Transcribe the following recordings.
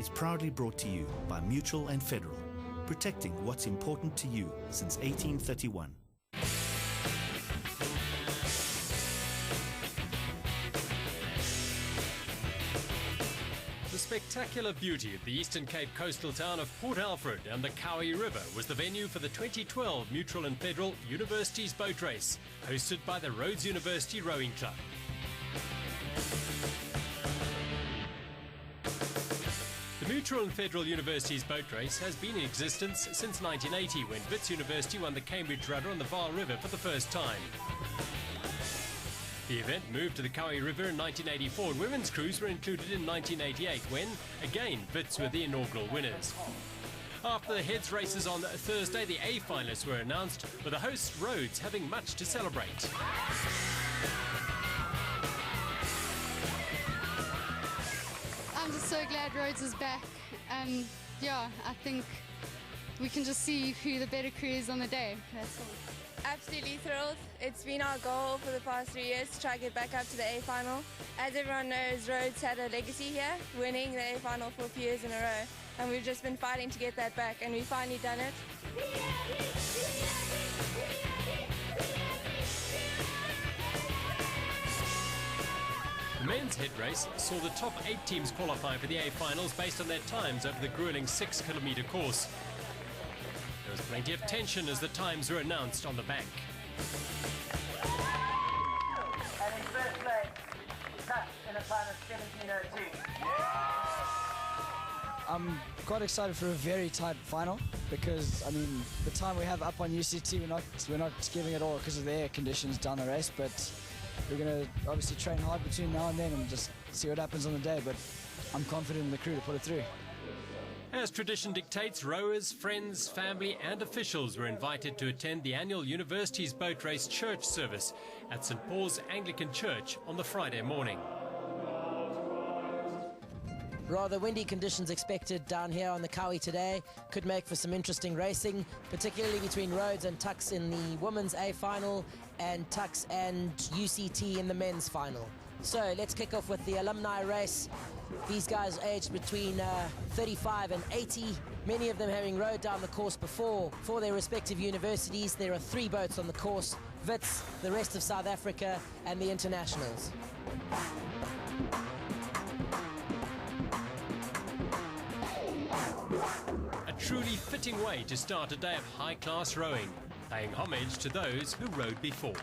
is proudly brought to you by Mutual and Federal, protecting what's important to you since 1831. The spectacular beauty of the Eastern Cape coastal town of Port Alfred and the Kowie River was the venue for the 2012 Mutual and Federal Universities Boat Race, hosted by the Rhodes University Rowing Club. The Mutual and Federal Universities Boat Race has been in existence since 1980, when Wits University won the Cambridge Rudder on the Vaal River for the first time. The event moved to the Kowie River in 1984, and women's crews were included in 1988, when, again, Wits were the inaugural winners. After the heads races on Thursday, the A finalists were announced, with the host Rhodes having much to celebrate. I'm just so glad Rhodes is back. Yeah, I think we can just see who the better crew is on the day. That's all. Absolutely thrilled. It's been our goal for the past 3 years to try to get back up to the A final. As everyone knows, Rhodes had a legacy here, winning the A final for a few years in a row, and we've just been fighting to get that back, and we've finally done it. The men's head race saw the top 8 teams qualify for the A finals based on their times over the grueling 6-kilometre course. There was plenty of tension as the times were announced on the bank. And in first place, Tuck in a time of 17:02. I'm quite excited for a very tight final because, I mean, the time we have up on UCT, we're not giving it all because of the air conditions down the race, but we're going to obviously train hard between now and then and just see what happens on the day, but I'm confident in the crew to put it through. As tradition dictates, rowers, friends, family and officials were invited to attend the annual Universities Boat Race church service at St. Paul's Anglican Church on the Friday morning. Rather windy conditions expected down here on the Kowie today. Could make for some interesting racing, particularly between Rhodes and Tucks in the women's A final and Tucks and UCT in the men's final. So let's kick off with the alumni race. These guys aged between 35 and 80, many of them having rowed down the course before for their respective universities. There are 3 boats on the course: Wits, the rest of South Africa and the internationals. A truly fitting way to start a day of high-class rowing, paying homage to those who rowed before.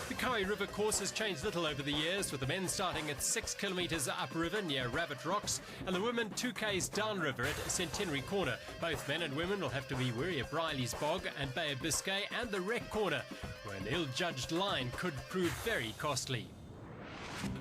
The Kowie River course has changed little over the years, with the men starting at 6 kilometres upriver near Rabbit Rocks and the women 2 k's downriver at Centenary Corner. Both men and women will have to be wary of Briley's Bog and Bay of Biscay and the Wreck Corner, where an ill-judged line could prove very costly.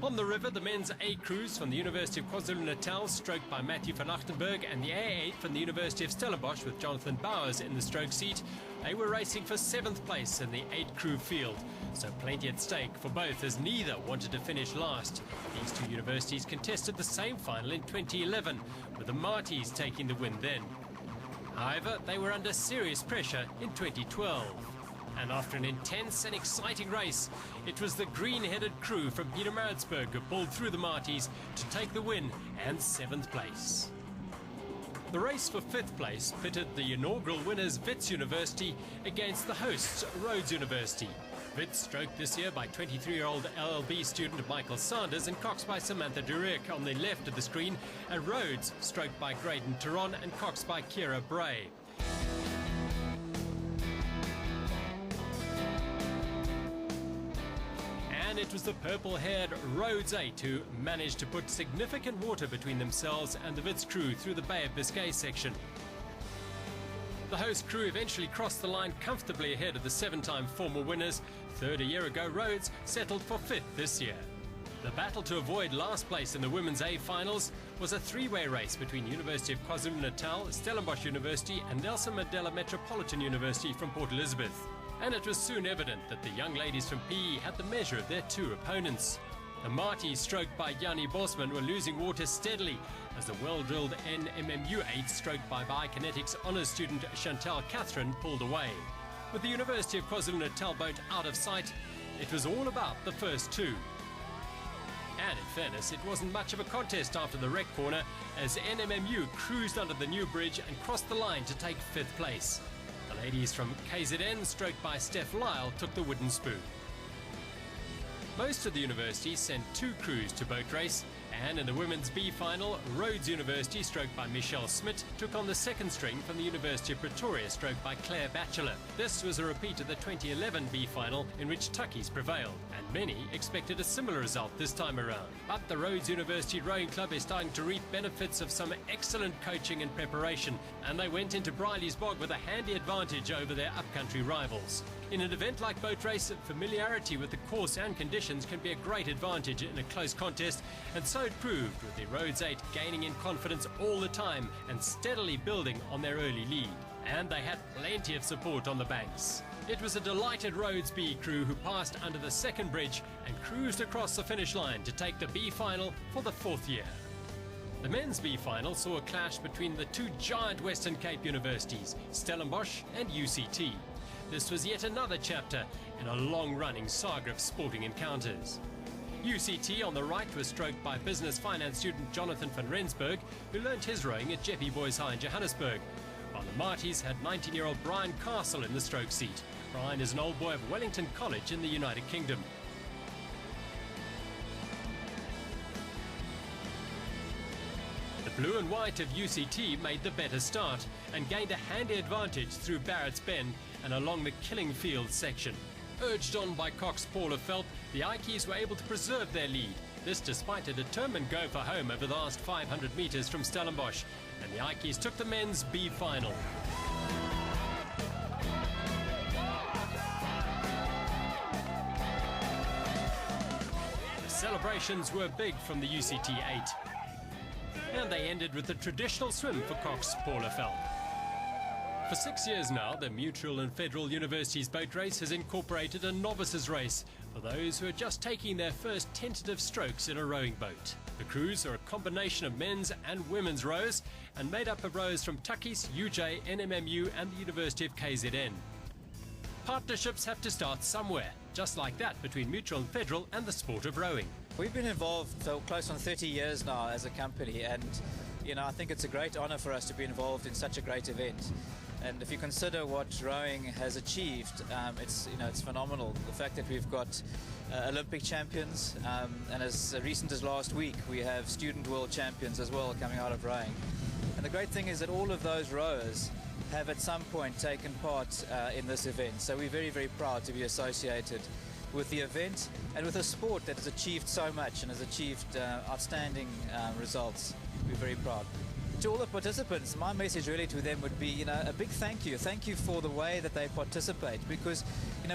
On the river, the men's A crews from the University of KwaZulu-Natal, stroked by Matthew van Achtenberg, and the A8 from the University of Stellenbosch with Jonathan Bowers in the stroke seat, they were racing for 7th place in the 8-crew field. So plenty at stake for both, as neither wanted to finish last. These 2 universities contested the same final in 2011, with the Marties taking the win then. However, they were under serious pressure in 2012. And after an intense and exciting race, it was the green-headed crew from Pietermaritzburg who pulled through the Marties to take the win and 7th place. The race for 5th place pitted the inaugural winners Wits University against the hosts Rhodes University. Wits stroked this year by 23-year-old LLB student Michael Sanders and coxed by Samantha Durick on the left of the screen, and Rhodes stroked by Graydon Teron and coxed by Kira Bray. And it was the purple-haired Rhodes 8 who managed to put significant water between themselves and the Wits crew through the Bay of Biscay section. The host crew eventually crossed the line comfortably ahead of the 7-time former winners. Third a year ago, Rhodes settled for 5th this year. The battle to avoid last place in the women's A finals was a 3-way race between University of KwaZulu-Natal, Stellenbosch University and Nelson Mandela Metropolitan University from Port Elizabeth. And it was soon evident that the young ladies from PE had the measure of their 2 opponents. The Marties, stroked by Yanni Bosman, were losing water steadily as the well-drilled NMMU 8, stroked by Biokinetics honours student Chantal Catherine, pulled away. With the University of KwaZulu-Natal boat out of sight, it was all about the first 2. And in fairness, it wasn't much of a contest after the wreck corner as NMMU cruised under the new bridge and crossed the line to take 5th place. The ladies from KZN, stroked by Steph Lyle, took the wooden spoon. Most of the universities sent 2 crews to boat race, and in the women's B final, Rhodes University, stroked by Michelle Smith, took on the 2nd string from the University of Pretoria, stroked by Claire Batchelor. This was a repeat of the 2011 B final, in which Tuckies prevailed, and many expected a similar result this time around. But the Rhodes University Rowing Club is starting to reap benefits of some excellent coaching and preparation, and they went into Briley's Bog with a handy advantage over their upcountry rivals. In an event like boat race, familiarity with the course and conditions can be a great advantage in a close contest, and so it proved, with the Rhodes 8 gaining in confidence all the time and steadily building on their early lead. And they had plenty of support on the banks. It was a delighted Rhodes B crew who passed under the 2nd bridge and cruised across the finish line to take the B final for the 4th year. The men's B final saw a clash between the 2 giant Western Cape universities, Stellenbosch and UCT. This was yet another chapter in a long-running saga of sporting encounters. UCT on the right was stroked by business finance student Jonathan van Rensburg, who learnt his rowing at Jeppe Boys High in Johannesburg, while the Marties had 19-year-old Brian Castle in the stroke seat. Brian is an old boy of Wellington College in the United Kingdom. The blue and white of UCT made the better start and gained a handy advantage through Barrett's Bend and along the Killing Field section. Urged on by Cox Paula Phelp, the Ikeys were able to preserve their lead. This despite a determined go for home over the last 500 metres from Stellenbosch, and the Ikeys took the men's B final. The celebrations were big from the UCT 8. And they ended with the traditional swim for Cox Paula Phelp. For 6 years now, the Mutual and Federal Universities boat race has incorporated a novices race for those who are just taking their first tentative strokes in a rowing boat. The crews are a combination of men's and women's rowers and made up of rowers from Tuckies, UJ, NMMU and the University of KZN. Partnerships have to start somewhere, just like that between Mutual and Federal and the sport of rowing. We've been involved for close on 30 years now as a company, and I think it's a great honor for us to be involved in such a great event. And if you consider what rowing has achieved, it's phenomenal. The fact that we've got Olympic champions, and as recent as last week, we have student world champions as well coming out of rowing. And the great thing is that all of those rowers have at some point taken part in this event. So we're very, very proud to be associated with the event and with a sport that has achieved so much and has achieved outstanding results. We're very proud. To all the participants, my message really to them would be, a big thank you. Thank you for the way that they participate, because,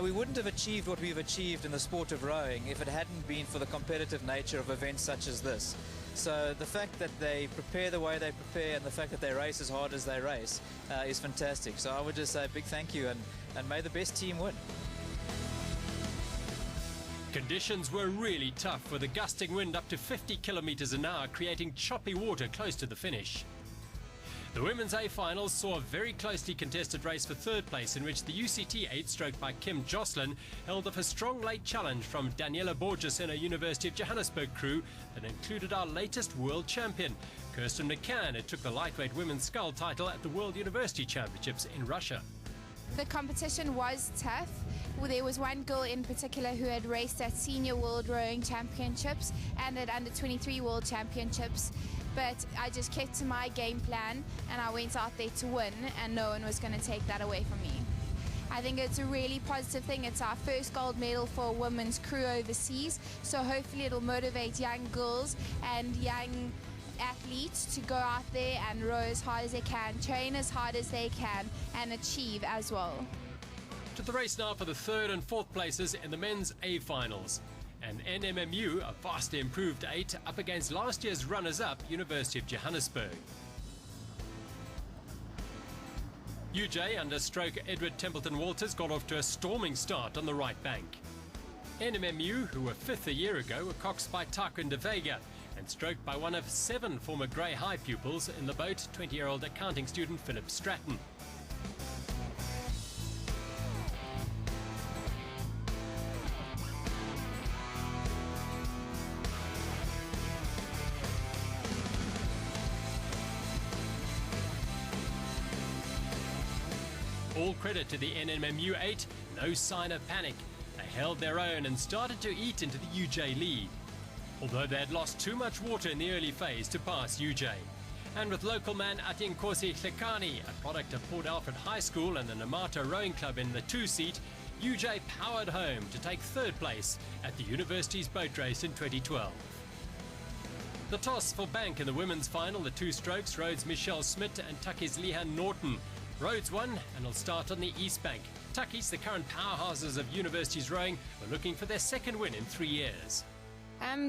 we wouldn't have achieved what we've achieved in the sport of rowing if it hadn't been for the competitive nature of events such as this. So the fact that they prepare the way they prepare and the fact that they race as hard as they race is fantastic. So I would just say a big thank you, and may the best team win. Conditions were really tough, with a gusting wind up to 50 kilometres an hour, creating choppy water close to the finish. The women's A finals saw a very closely contested race for 3rd place, in which the UCT 8, stroked by Kim Jocelyn, held off a strong late challenge from Daniela Borges in a University of Johannesburg crew that included our latest world champion, Kirsten McCann, who took the lightweight women's scull title at the World University Championships in Russia. The competition was tough. There was one girl in particular who had raced at Senior World Rowing Championships and at Under 23 World Championships, but I just kept to my game plan and I went out there to win, and no one was going to take that away from me. I think it's a really positive thing. It's our first gold medal for a women's crew overseas, so hopefully it'll motivate young girls and young athletes to go out there and row as hard as they can, train as hard as they can, and achieve as well. To the race now for the 3rd and 4th places in the men's A finals. And NMMU, a vastly improved 8, up against last year's runners-up, University of Johannesburg. UJ under stroke Edward Templeton Walters got off to a storming start on the right bank. NMMU, who were 5th a year ago, were coxed by Tarquin de Vega and stroked by one of 7 former Grey High pupils in the boat, 20-year-old accounting student Philip Stratton. All credit to the NMMU 8, no sign of panic. They held their own and started to eat into the UJ lead, although they had lost too much water in the early phase to pass UJ. And with local man Atinkosi Hlekani, a product of Port Alfred High School and the Namato Rowing Club in the 2-seat, UJ powered home to take third place at the university's boat race in 2012. The toss for Bank in the women's final, the two strokes, Rhodes Michelle Smith and Tucky's Leanne Norton. Rhodes won and will start on the East Bank. Tuckies, the current powerhouses of universities rowing, were looking for their second win in 3 years.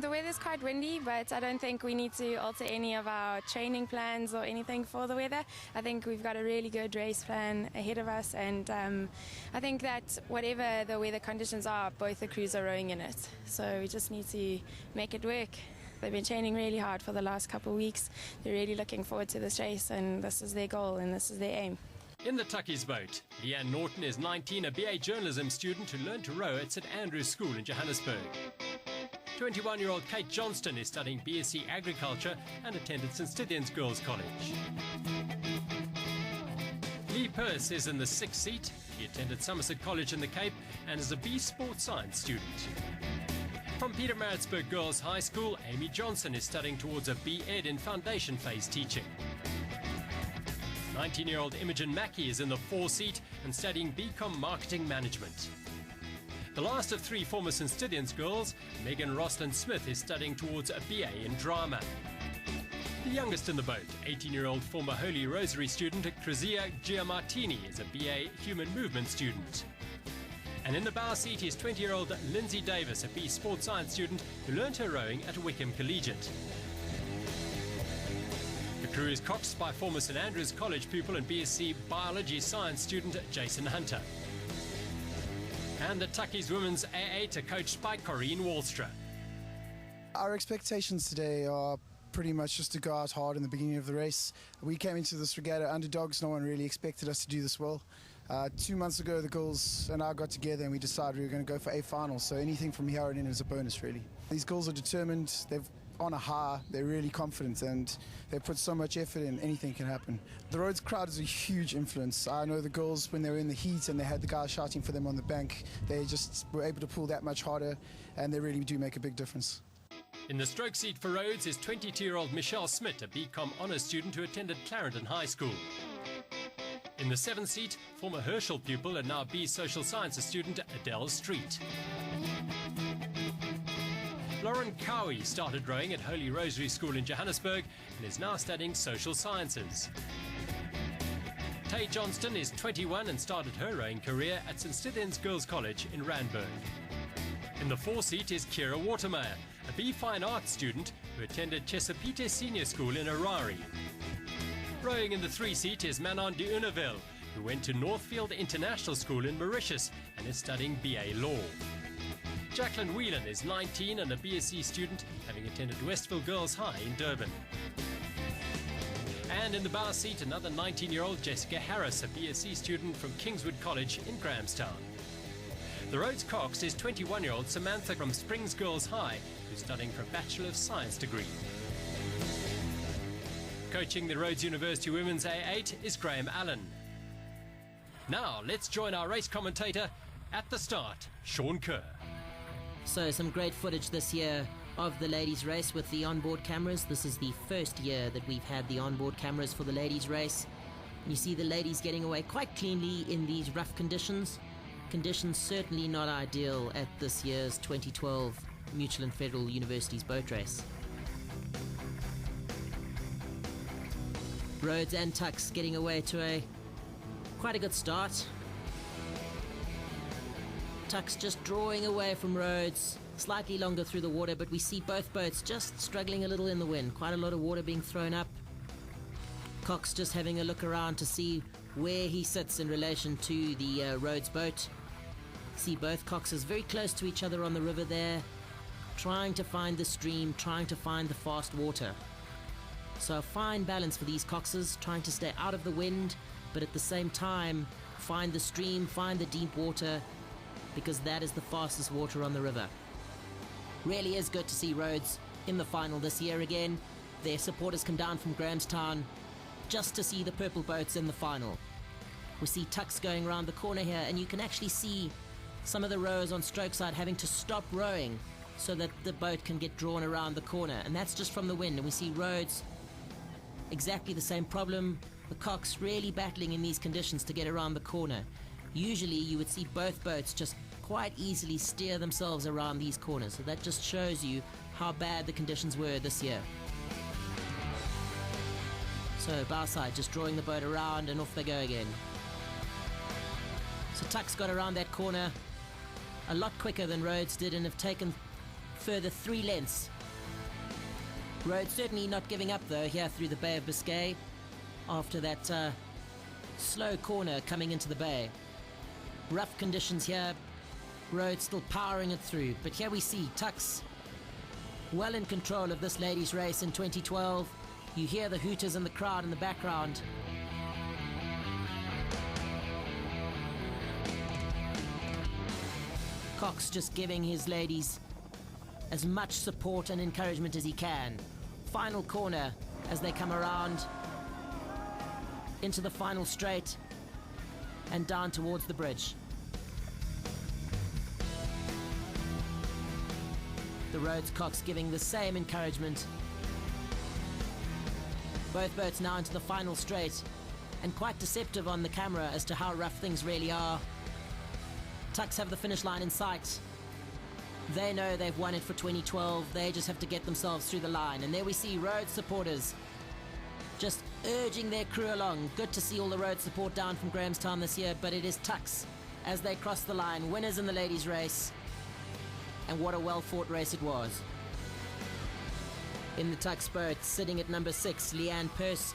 The weather's quite windy, but I don't think we need to alter any of our training plans or anything for the weather. I think we've got a really good race plan ahead of us, and I think that whatever the weather conditions are, both the crews are rowing in it. So we just need to make it work. They've been training really hard for the last couple of weeks. They're really looking forward to this race, and this is their goal and this is their aim. In the Tuckies boat, Leanne Norton is 19, a BA journalism student who learned to row at St Andrew's School in Johannesburg. 21-year-old Kate Johnston is studying BSc Agriculture and attended St Stithians Girls College. Lee Peirce is in the 6th seat. He attended Somerset College in the Cape and is a B Sport Science student. From Pietermaritzburg Girls High School, Amy Johnson is studying towards a B.Ed in foundation phase teaching. 19-year-old Imogen Mackey is in the 4th seat and studying BCom Marketing Management. The last of 3 former St Stithians girls, Megan Rosland Smith, is studying towards a BA in Drama. The youngest in the boat, 18-year-old former Holy Rosary student Crizia Giamartini, is a BA Human Movement student. And in the bow seat is 20-year-old Lindsay Davis, a B Sports Science student who learnt her rowing at Wickham Collegiate. The crew is coxed by former St Andrews College pupil and BSc Biology Science student Jason Hunter. And the Tuckies women's A8 are coached by Corrine Wallstra. Our expectations today are pretty much just to go out hard in the beginning of the race. We came into this regatta underdogs. No one really expected us to do this well. 2 months ago, the girls and I got together and we decided we were going to go for a final. So anything from here on in is a bonus, really. These girls are determined. They've on a high. They're really confident and they put so much effort in. Anything can happen. The Rhodes crowd is a huge influence. I know the girls, when they were in the heat and they had the guys shouting for them on the bank, they just were able to pull that much harder, and they really do make a big difference. In the stroke seat for Rhodes is 22-year-old Michelle Smith, a BCom honours student who attended Clarendon High School. In the 7th seat, former Herschel pupil and now B Social Sciences student Adele Street. Lauren Kowie started rowing at Holy Rosary School in Johannesburg and is now studying social sciences. Tay Johnston is 21 and started her rowing career at St Stithians Girls College in Randburg. In the 4th seat is Kira Watermeyer, a B Fine Arts student who attended Chesapeake Senior School in Harare. Rowing in the 3 seat is Manon de Unnevel, who went to Northfield International School in Mauritius and is studying BA Law. Jacqueline Whelan is 19 and a BSc student, having attended Westville Girls High in Durban. And in the bow seat, another 19-year-old Jessica Harris, a BSc student from Kingswood College in Grahamstown. The Rhodes cox is 21-year-old Samantha from Springs Girls High, who's studying for a Bachelor of Science degree. Coaching the Rhodes University Women's A8 is Graham Allen. Now, let's join our race commentator at the start, Sean Kerr. So some great footage this year of the ladies race with the onboard cameras. This is the first year that we've had the onboard cameras for the ladies race. You see the ladies getting away quite cleanly in these rough conditions. Conditions certainly not ideal at this year's 2012 Mutual and Federal Universities boat race. Rhodes and Tucks getting away to quite a good start. Tucks just drawing away from Rhodes, slightly longer through the water, but we see both boats just struggling a little in the wind. Quite a lot of water being thrown up. Cox just having a look around to see where he sits in relation to the Rhodes boat. See both coxes very close to each other on the river there, trying to find the stream, trying to find the fast water. So a fine balance for these coxes, trying to stay out of the wind, but at the same time find the stream, find the deep water, because that is the fastest water on the river. Really is good to see Rhodes in the final this year again. Their supporters come down from Grahamstown just to see the purple boats in the final. We see Tux going around the corner here, and you can actually see some of the rowers on stroke side having to stop rowing so that the boat can get drawn around the corner, and that's just from the wind. And we see Rhodes, exactly the same problem. The Cox really battling in these conditions to get around the corner. Usually you would see both boats just quite easily steer themselves around these corners, so that just shows you how bad the conditions were this year. So bow side just drawing the boat around, and off they go again. So Tux got around that corner a lot quicker than Rhodes did, and have taken further 3 lengths. Rhodes certainly not giving up though here through the Bay of Biscay after that slow corner coming into the bay. Rough conditions here, Rhodes still powering it through, but here we see Tux well in control of this ladies race in 2012. You hear the hooters in the crowd in the background. Cox just giving his ladies as much support and encouragement as he can. Final corner as they come around into the final straight and down towards the bridge. The Rhodes Cox giving the same encouragement. Both boats now into the final straight, and quite deceptive on the camera as to how rough things really are. Tux have the finish line in sight. They know they've won it for 2012. They just have to get themselves through the line. And there we see Rhodes supporters just urging their crew along. Good to see all the Rhodes support down from Grahamstown this year, but it is Tux as they cross the line, winners in the ladies' race. And what a well-fought race it was. In the Tux boat, sitting at number 6, Leanne Peirce,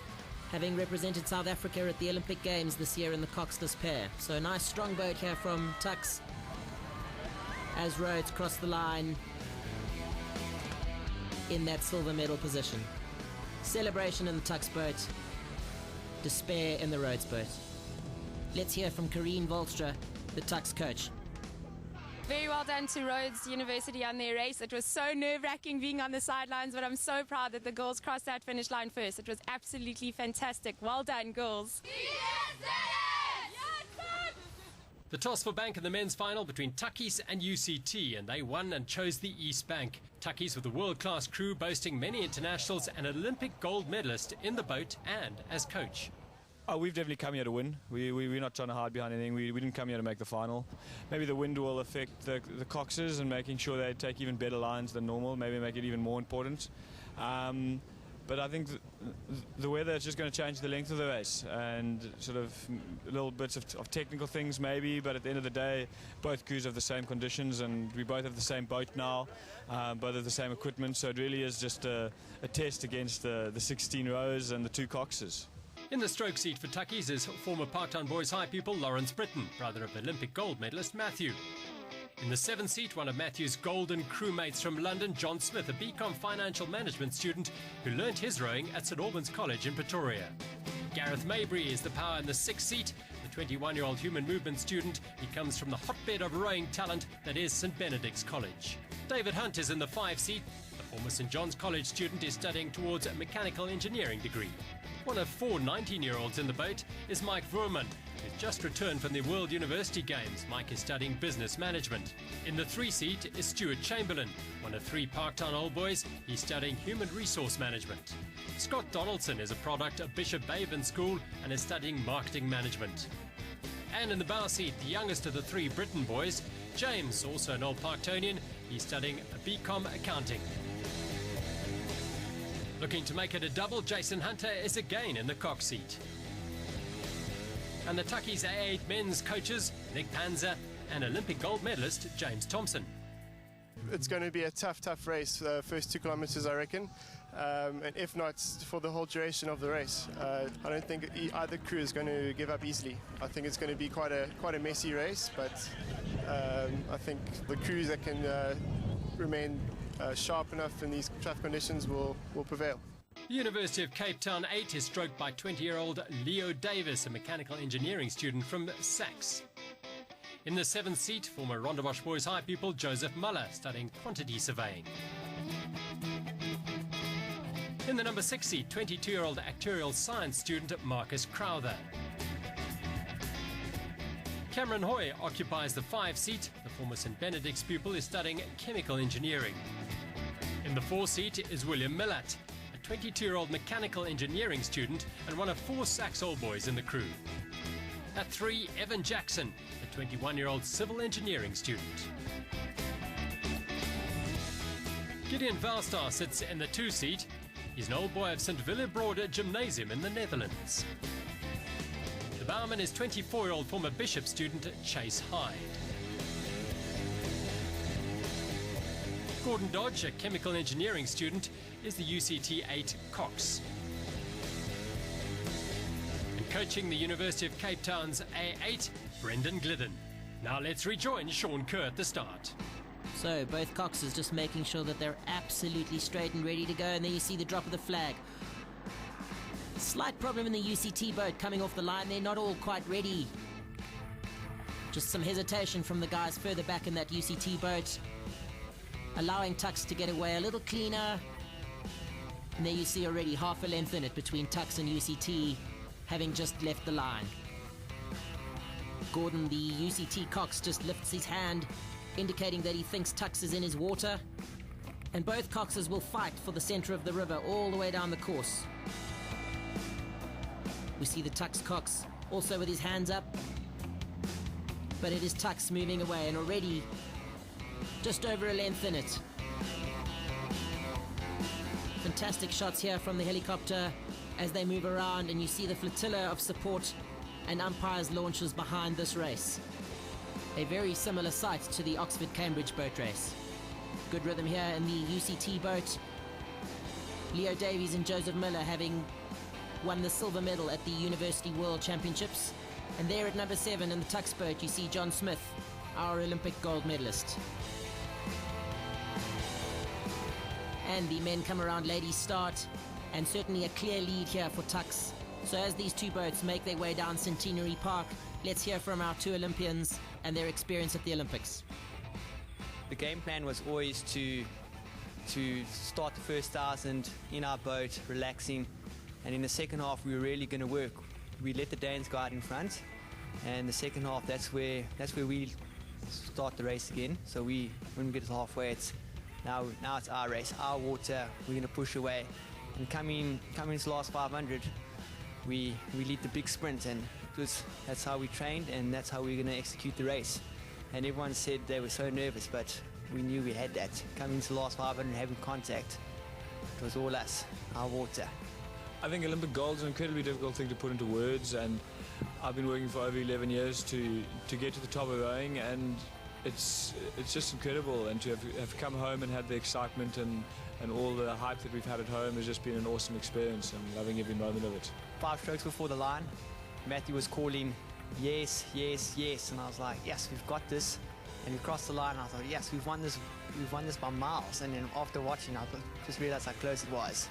having represented South Africa at the Olympic Games this year in the coxless pair. So a nice strong boat here from Tux as Rhodes cross the line in that silver medal position. Celebration in the Tux boat, despair in the Rhodes boat. Let's hear from Corrine Volstra, the Tux coach. Very well done to Rhodes University on their race. It was so nerve-wracking being on the sidelines, but I'm so proud that the girls crossed that finish line first. It was absolutely fantastic. Well done, girls. The toss for bank in the men's final between Tuckies and UCT, and they won and chose the East Bank. Tuckies with a world-class crew boasting many internationals and an Olympic gold medalist in the boat and as coach. Oh, we've definitely come here to win. We're not trying to hide behind anything. We didn't come here to make the final. Maybe the wind will affect the coxes and making sure they take even better lines than normal, maybe make it even more important. But I think the weather is just going to change the length of the race, and sort of little bits of technical things maybe, but at the end of the day, both crews have the same conditions, and we both have the same boat now, both have the same equipment, so it really is just a test against the 16 rows and the 2 coxes. In the stroke seat for Tuckies is former Parktown Boys High pupil Lawrence Britton, brother of Olympic gold medalist Matthew. In the 7th seat, one of Matthew's golden crewmates from London, John Smith, a BCom financial management student who learnt his rowing at St Albans College in Pretoria. Gareth Mabry is the power in the 6th seat. The 21-year-old human movement student, he comes from the hotbed of rowing talent that is St Benedict's College. David Hunt is in the 5th seat. The former St John's College student is studying towards a mechanical engineering degree. One of 4 19-year-olds in the boat is Mike Voorman, who's just returned from the World University Games. Mike is studying business management. In the 3 seat is Stuart Chamberlain, one of 3 Parktown old boys. He's studying human resource management. Scott Donaldson is a product of Bishop Baben School and is studying marketing management. And in the bow seat, the youngest of the 3 Britain boys, James, also an old Parktonian, he's studying BCom accounting. Looking to make it a double, Jason Hunter is again in the cox seat. And the Tuckies A8 men's coaches, Nick Panzer and Olympic gold medalist James Thompson. It's going to be a tough race, first 2 kilometers I reckon, and if not for the whole duration of the race. I don't think either crew is going to give up easily. I think it's going to be quite a messy race, but I think the crews that can remain sharp enough in these tough conditions will prevail. The University of Cape Town 8 is stroked by 20-year-old Leo Davis, a mechanical engineering student from Sachs. In the 7th seat, former Rondebosch Boys High pupil Joseph Muller, studying quantity surveying. In the number 6 seat, 22-year-old actuarial science student Marcus Crowther. Cameron Hoy occupies the 5 seat. The former St Benedict's pupil is studying chemical engineering. In the 4 seat is William Millat, a 22-year-old mechanical engineering student and one of 4 Saxhol boys in the crew. At 3, Evan Jackson, a 21-year-old civil engineering student. Gideon Valstar sits in the 2 seat. He's an old boy of St Willebrode Gymnasium in the Netherlands. The bowman is 24-year-old former Bishop student Chase Hyde. Gordon Dodge, a chemical engineering student, is the UCT 8 Cox. And coaching the University of Cape Town's A8, Brendan Glidden. Now let's rejoin Sean Kerr at the start. So both Coxes just making sure that they're absolutely straight and ready to go, and then you see the drop of the flag. Slight problem in the UCT boat coming off the line. They're not all quite ready. Just some hesitation from the guys further back in that UCT boat, allowing Tux to get away a little cleaner. And there you see already half a length in it between Tux and UCT, having just left the line. Gordon, the UCT Cox, just lifts his hand, indicating that he thinks Tux is in his water. And both Coxes will fight for the center of the river all the way down the course. We see the Tux Cox also with his hands up. But it is Tux moving away, and already just over a length in it. Fantastic shots here from the helicopter as they move around, and you see the flotilla of support and umpires' launches behind this race. A very similar sight to the Oxford-Cambridge boat race. Good rhythm here in the UCT boat. Leo Davies and Joseph Miller having won the silver medal at the University World Championships. And there at number 7 in the Tux boat, you see John Smith, our Olympic gold medalist. And the men come around ladies start, and certainly a clear lead here for Tux. So as these two boats make their way down Centenary Park, let's hear from our 2 Olympians and their experience at the Olympics. The game plan was always to start the first 1,000 in our boat, relaxing, and in the second half we were really going to work. We let the Danes go out in front, and the second half that's where we start the race again. So when we get to halfway, it's now it's our race, our water. We're going to push away, and coming to the last 500, we lead the big sprint, and that's how we trained, and that's how we're going to execute the race. And everyone said they were so nervous, but we knew we had that. Coming to the last 500 and having contact, it was all us, our water. I think Olympic gold is an incredibly difficult thing to put into words, and I've been working for over 11 years to get to the top of rowing, and it's just incredible. And to have come home and had the excitement and all the hype that we've had at home has just been an awesome experience, and loving every moment of it. 5 strokes before the line, Matthew was calling, yes, yes, yes, and I was like, yes, we've got this. And we crossed the line, and I thought, yes, we've won this by miles. And then after watching, I just realized how close it was.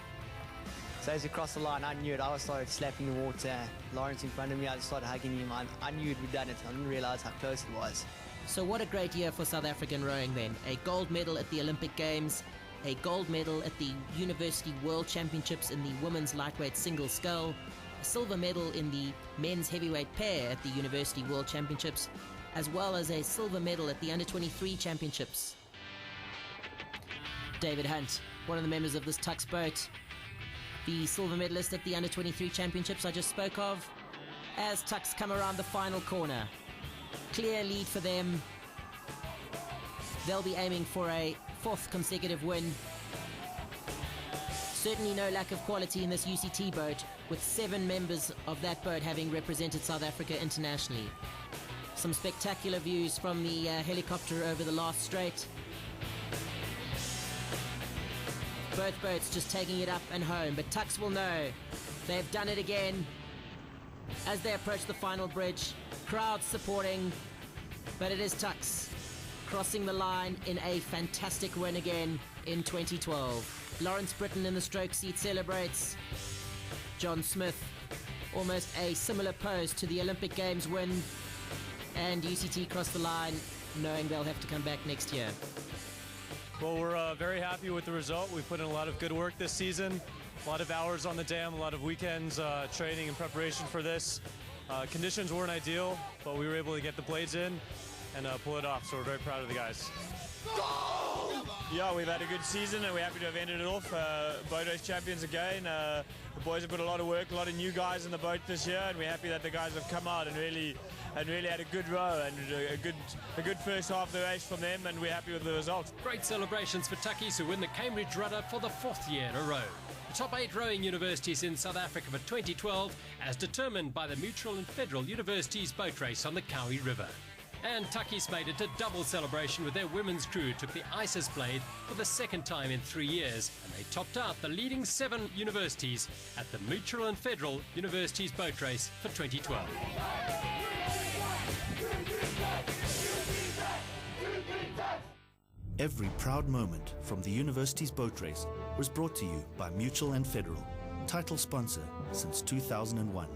So as we crossed the line, I knew it. I started slapping the water. Lawrence in front of me, I just started hugging him. I knew we'd done it. I didn't realize how close it was. So what a great year for South African rowing then. A gold medal at the Olympic Games, a gold medal at the University World Championships in the women's lightweight single scull, a silver medal in the men's heavyweight pair at the University World Championships, as well as a silver medal at the Under-23 Championships. David Hunt, one of the members of this Tux boat, the silver medalist at the Under-23 Championships I just spoke of, as Tux come around the final corner. Clear lead for them. They'll be aiming for a 4th consecutive win. Certainly no lack of quality in this UCT boat, with 7 members of that boat having represented South Africa internationally. Some spectacular views from the helicopter over the last straight. Both boats just taking it up and home, but Tux will know they've done it again. As they approach the final bridge, crowds supporting, but it is Tux crossing the line in a fantastic win again in 2012. Lawrence Britton in the stroke seat celebrates. John Smith, almost a similar pose to the Olympic Games win, and UCT crossed the line knowing they'll have to come back next year. Well, we're very happy with the result. We put in a lot of good work this season, a lot of hours on the dam, a lot of weekends training in preparation for this, Conditions weren't ideal, but we were able to get the blades in and pull it off, so we're very proud of the guys. Yeah, we've had a good season and we're happy to have ended it off. Boat race champions again. The boys have put a lot of work, a lot of new guys in the boat this year, and we're happy that the guys have come out and really had a good row and a good first half of the race from them, and we're happy with the result. Great celebrations for Tuckies, who win the Cambridge Rudder for the 4th year in a row. The top 8 rowing universities in South Africa for 2012, as determined by the Mutual and Federal Universities boat race on the Kowie River. And Tuckies made it a double celebration with their women's crew who took the ISIS blade for the 2nd time in 3 years, and they topped out the leading 7 universities at the Mutual and Federal Universities boat race for 2012. Every proud moment from the university's boat race was brought to you by Mutual and Federal, title sponsor since 2001.